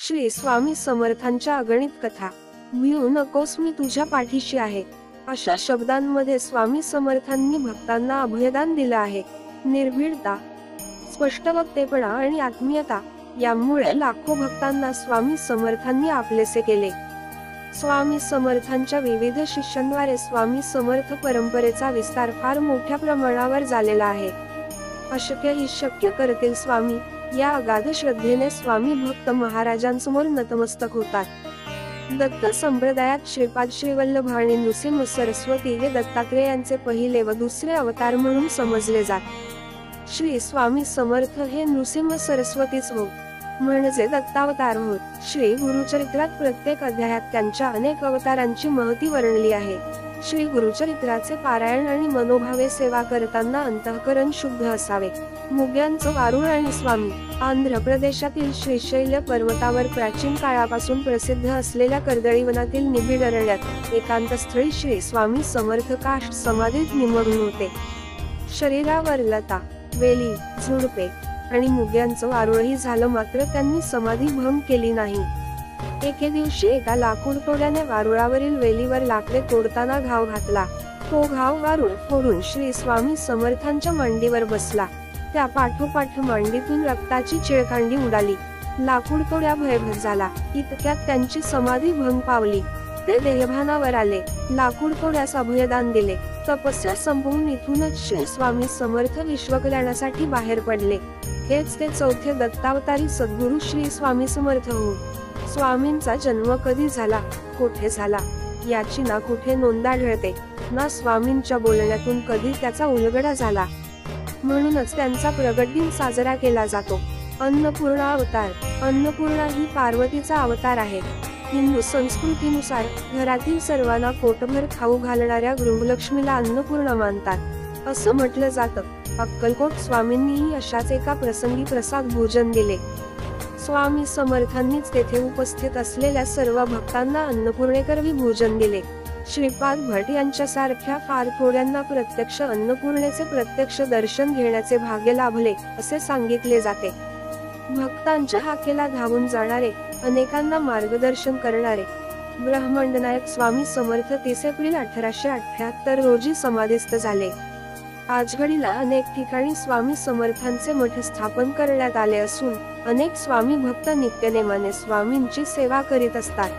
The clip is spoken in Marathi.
श्री स्वामी समर्थांच्या अगणित कथा। भिऊ नकोस, मी तुझ्या पाठीशी आहे, अशा शब्दांमध्ये स्वामी समर्थांनी भक्तांना अभयदान दिलं आहे। निर्भीडता, स्पष्ट वक्तेपणा आणि आत्मीयता यामुळे लाखो भक्तांना स्वामी समर्थांनी आपलेसे केले। स्वामी समर्थांच्या विविध शिष्यांद्वारे स्वामी समर्थ परंपरेचा विस्तार फार मोठ्या प्रमाणावर झालेला आहे। अशक्य ही शक्य करतील स्वामी, या अगाध श्रद्धेने स्वामी भक्त महाराजांसमोर नतमस्तक होतात। दत्त संप्रदायात श्रीपाद श्रीवल्लभ आणि नृसिंह सरस्वती हे दत्तात्रेयांचे पहिले व दुसरे अवतार म्हणून समजले जात। श्री स्वामी समर्थ हे नृसिंह सरस्वतीच होत, म्हणजे दत्तावतार होत। श्री गुरुचरित्रात प्रत्येक अध्यायात त्यांच्या अनेक अवतारांची महती वर्णली आहे। श्री गुरुचरित्राचे पारायण आणि मनोभावे सेवा करताना अंतःकरण शुद्ध असावे। मुग्यांचं वारुळ आणि स्वामी। आंध्र प्रदेशातील श्रीशैल्य पर्वतावर प्राचीन काळापासून प्रसिद्ध असलेल्या कर्दळीवनातील निबिड अरण्यात एकांतस्थळी श्री स्वामी समर्थ काष्ठ समाधीत निमग्न होते। शरीरावर लता, वेली, झुडपे आणि मुग्यांचं वारुळही झालं, मात्र त्यांनी समाधी भंग केली नाही। एके दिवशी एका लाकूड तोड्याने वारुळावरील वेलीवर लाकडे तोडताना घाव घातला। तो घाव वारुळ फोडून श्री स्वामी समर्थांच्या मांडीवर बसला। त्या पाठोपाठ मांडीतून रक्ताची चिळकांडी उडाली। लाकूड तोड्या भयभीत झाला। इतक्यात त्यांची समाधी भंग पावली। ते देहभानावर आले। लाकूड तोड्यास अभयदान दिले। तपस्या संपवून इथूनच श्री स्वामी समर्थ विश्वकल्याणासाठी बाहेर पडले। हेच ते चौथे दत्तावतारी सद्गुरू श्री स्वामी समर्थ होत। स्वामींचा जन्म कधी झाला, कोठे झाला, याची ना कुठे नोंद आढळते, ना स्वामींच्या बोलण्यातून कधी त्याचा उलगडा झाला। म्हणूनच त्यांचा प्रगट दिन साजरा केला जातो। अन्नपूर्णा अवतार। अन्नपूर्णा ही पार्वतीचा अवतार आहे। हिंदू संस्कृतीनुसार घरातील सर्वांना पोटभर खाऊ घालणाऱ्या गृहलक्ष्मीला अन्नपूर्णा मानतात, असं म्हटलं जातं। अक्कलकोट स्वामींनीही अशाच एका प्रसंगी प्रसाद भोजन दिले। स्वामी समर्थांनीच तेथे उपस्थित असलेल्या सर्व भक्तांना अन्नपूर्णेकरवी भोजन दिले। श्रीपाद भट यांच्यासारख्या फार थोड्यांना प्रत्यक्ष अन्नपूर्णेचे प्रत्यक्ष दर्शन घेण्याचे भाग्य लाभले, असे सांगितले जाते। भक्तांच्या हाकेला धावून जाणारे, अनेकांना मार्गदर्शन करणारे ब्रह्मांडनायक स्वामी समर्थ 30 एप्रिल 1878 रोजी समाधीस्थ झाले। आजघडीला अनेक ठिकाणी स्वामी समर्थांचे मठ स्थापन करण्यात आले असून अनेक स्वामी भक्त नित्यनेमाने स्वामींची सेवा करीत असतात।